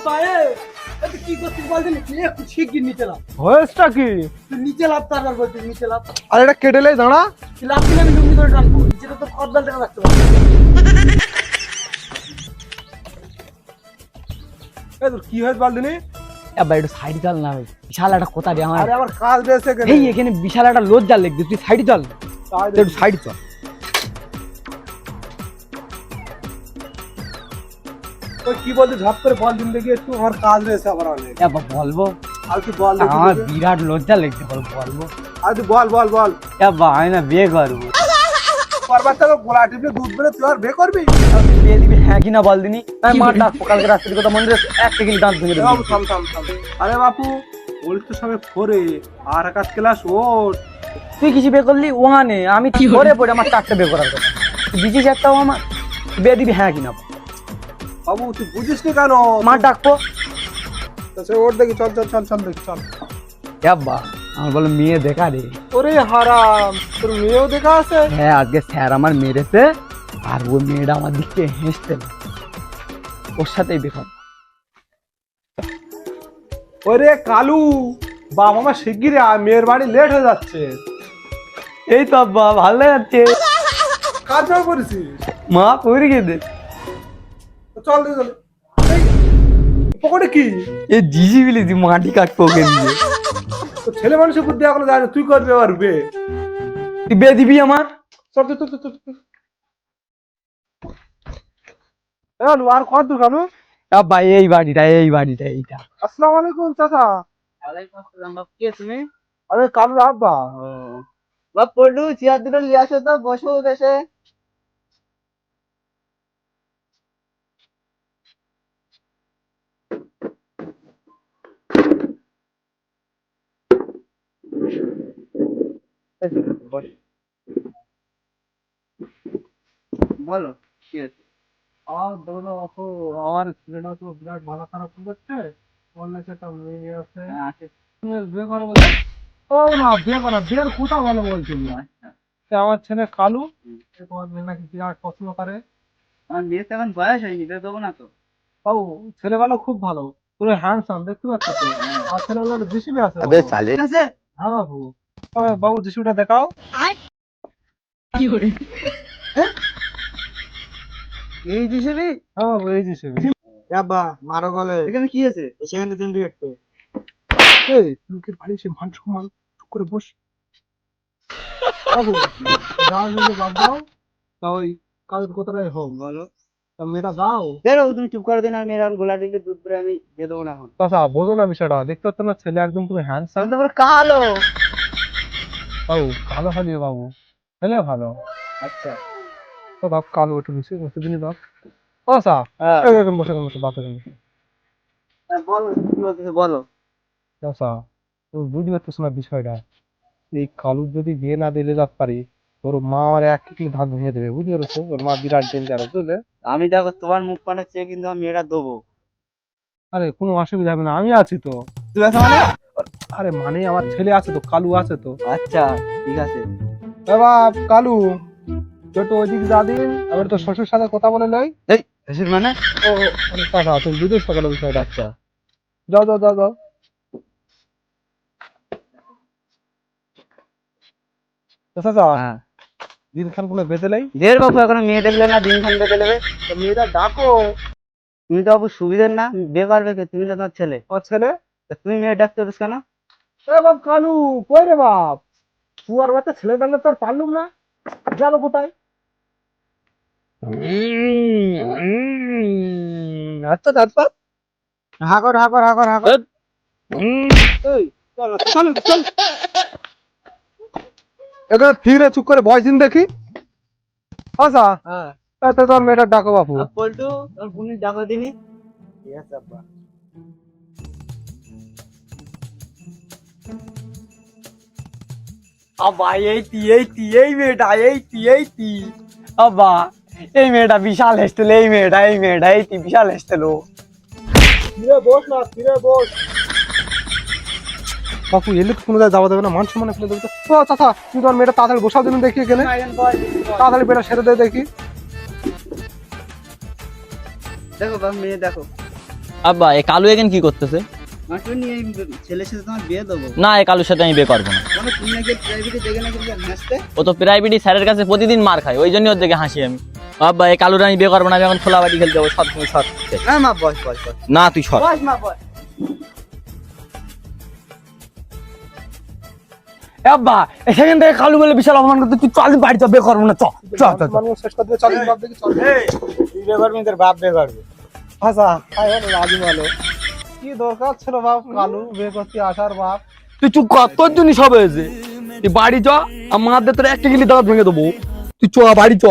পায়ে তুই কি করছিস বল দিন একটু শিগগির নিচে লাভ হয়েছটা কি? তুই নিচে লাভ তারপর বলছিস নিচে লাভ আর এটা কেটেলে দাঁড়া। তুই লাভ দিলে আমি লুঙ্গি ধরে টানবো নিচে তো তোর কদবেল দেখা রাখতে পারবো তোর কি হয়েছে বল দিনি? এবার একটু সাইড চল না ভাই, বিশাল একটা কথা রে আমার। আরে আমার কাজ দিয়েছে কেন? এই এখানে বিশাল একটা লজ্জা লাগবে, তুই সাইড চল, তুই একটু সাইড চল। তুই কি বলছিস? ঝপ করে বল দিন দেখি একটু, আমার কাজ রয়েছে আবার অনেক। এবার বলবো, আর তুই বল দেখি। আমার বিরাট লজ্জা লাগছে, বলবো। আর তুই বল বল বল। এবার আমি না বিয়ে করবো। করবার তো গোলা টিপলে দুধ বেরো, তুই আর বিয়ে করবি? আর তুই বিয়ে দিবি হ্যাঁ কি না বল দিনি। মার ডাক কালকে রাস্তার কথা মনে রেখে একটা কিন্তু দাঁত ভেঙে দেবো। থাম থাম থাম। আরে বাপু বলিস তো সবে ফোরে আর একাজ ক্লাস ওর। তুই কিছু বিয়ে করলি ওখানে, আমি কি করে পড়ে আমার চারটে বিয়ে করার কথা। তুই বিজিস একটাও আমার, বিয়ে দিবি হ্যাঁ কি না। বাবু তুই বুঝিস নি কেন? মার ডাকবো ওর দেখি, চল চল চল চল দেখি চল। আব্বা আমার বলে মেয়ে দেখা রে। ওরে হারাম, তোর মেয়েও দেখা আছে? হ্যাঁ আজকে স্যার আমার মেরেছে, আর ওই মেয়েটা আমার দিকে হেসতে, ওর সাথেই দেখা। ওরে কালু, বাবা আমার শিগগিরই মেয়ের বাড়ি লেট হয়ে যাচ্ছে। এই তো আব্বা ভালো যাচ্ছে। কাজ যাও করেছিস? মা পড়ে গেছে। চল দিয়ে চল। পকেটে কি? এই জিজি বিলেছি মাটি কাটবো ওকে দিয়ে। তো ছেলে মানুষের বুদ্ধি এখনো যায় না, তুই করবি আবার বিয়ে? তুই বিয়ে দিবি আমার? চল চল চল চল চল। আর কত দূর কালু? আব্বা এই বাড়িটা এইটা। আসসালামু আলাইকুম চাচা। ওয়ালাইকুম আসসালাম বাপ, কে তুমি? আরে কালুর আব্বা। বাপ পড়লু চেয়ার দুটো নিয়ে আসো তো, বসো দেশে। বলো কি আছে? আর ধরো আপু, আমার ছেলেটা তো বিরাট মাথা খারাপ করছে, বললে সেটা মেয়ে আছে। তুমি বিয়ে করো বলে? ও না, বিয়ে করা, বিয়ের কথা ভালো বলছিল না। আমার ছেলে কালু, তোমার মেয়ে নাকি বিরাট পছন্দ করে। আমার বিয়ে তো এখন বয়স হয়নি, বিয়ে দেবো না তো। বাবু ছেলেবেলা খুব ভালো, পুরো হ্যান্ডসাম, দেখতে পাচ্ছ তো? আর ছেলেবেলার জিসিবি আছে বাবু। ঠিক আছে। হ্যাঁ বাবু। তবে বাবু জিসিবিটা দেখাও। এই দিশে হ্যাঁ বাবু, এই জিসিবি। আব্বা মারো গলে এখানে কি আছে? সেখানে তুমি একটু এই লোকের বাড়ি সে মান সম্মান, চুপ করে বস। বাবু যাও যদি বাদ দাও, তা ওই কাজের কথাটাই হোক। বলো। তা মেয়েটা দাও। বেরো, তুমি চুপ করে দিন, আর মেয়ের গোলা দিলে দুধ বেড়ে আমি দিয়ে দেবো না এখন। চাচা বোঝো না বিষয়টা, দেখতে পাচ্ছ না ছেলে একদম পুরো হ্যান্ডসাম। তারপরে কালো। বাবু ভালো হবে বাবু, ছেলে ভালো। আচ্ছা তো বাপ কালো একটু নিচে বসে দিনই বাপ। ও চা হ্যাঁ বসে বসে বাপের বসে। বলো কি বলতেছে বলো। চাচা তুমি বুঝতে পারতেছ না বিষয়টা, এই কালুর যদি বিয়ে না দিলে যাক পারি, তোর মা আমার এক কিলো ধান ভেঙে দেবে, বুঝতে পেরেছো? তোর মা বিরাট ডেঞ্জার, বুঝলে? আমি দেখো তোমার মুখ পানে চেয়ে কিন্তু আমি মেয়েটা দেবো। আরে কোনো অসুবিধা হবে না, আমি আছি তো। তুই আছে মানে? আরে মানে আমার ছেলে আছে তো, কালু আছে তো। আচ্ছা ঠিক আছে। এ বাপ কালু, তুই একটু ওইদিক যা দিন, এবার তো শ্বশুর সাথে কথা বলে নয়। এই দেশের মানে? ও টাকা তুমি বুঝে সকালে বিষয়টা। আচ্ছা যাও যাও যাও যাও। চাচা হ্যাঁ দিন খান কোনো বেঁচে নেই, দের বাবু, এখন মেয়ে দেখলে না দিন খান বেঁচে নেবে। তো মেয়েটা ডাকো। তুমি তো বাবু সুবিধের না, বিয়ে করবে কে? তুমি তো তোমার ছেলে, আমার ছেলে। তা তুমি মেয়ে ডাকতে পারিস কেন? এ বাপ কালু, কই রে বাপ? তুই আর বাচ্চা ছেলে ডাকলে তো আর পারলুম না, গেল কোথায়? আচ্ছা দাঁতপাত হাগর হাগর হাগর হাগর এই চল চল চল, এখানে ফিরে চুপ করে বয়স দিন দেখি। আচ্ছা হ্যাঁ এতে তোর মেয়েটা ডাকো বাপু। পল্টু তোর বোন ডাকো দিনি। ঠিক আছে আব্বা আব্বা এই মেয়েটা আব্বা, এই মেয়েটা বিশাল হেসতেল, এই মেয়েটা বিশাল হেসতেল। ফিরে বস না, ফিরে বস। বাপু এলে তো কোনো জায়গায় যাওয়া দেবে না, মান সম্মানে ফেলে দেবে তো। ও চাচা তুমি তোমার মেয়েটা তাড়াতাড়ি বসাও দিন দেখি, এখানে তাড়াতাড়ি বেটা সেরে দেয় দেখি। দেখো বাবা মেয়ে দেখো। আব্বা এই কালু এখানে কি করতেছে? মাটুনি এই ছেলের সাথে তোমার বিয়ে দেবো। না এই কালুর সাথে আমি বিয়ে করবো না। মানে তুমি নাকি প্রাইভেটে দেখে নাকি হাসতে? ও তো প্রাইভেটই স্যারের কাছে প্রতিদিন মার খায়, ওই জন্য ওর দিকে হাসি আমি। আব্বা এই কালুর আমি বিয়ে করবো না, আমি এখন খোলা বাড়ি খেলতে যাবো। সব তুমি সর। না মা বস বস বস। না তুই সর। বস মা বস। এ আব্বা সেখান থেকে কালু বলে বিশাল অপমান করতে, তুই চল বাড়ি চল, বিয়ে করবো না, চল চল চল। মানুষ শেষ করে দেবে, চল বাপ দেখি চল। তুই বিয়ে করবি তোর বাপ বিয়ে করবে। আচ্ছা তাই হলো রাজু ভালো। কি দরকার ছিল বাপ কালু বিয়ে করতে আসার বাপ? তুই চুপ কর, তোর জন্য সব হয়েছে। তুই বাড়ি চ, আমার হাতে তোর একটা গিলি দাঁত ভেঙে দেবো। তুই চ বাড়ি চ।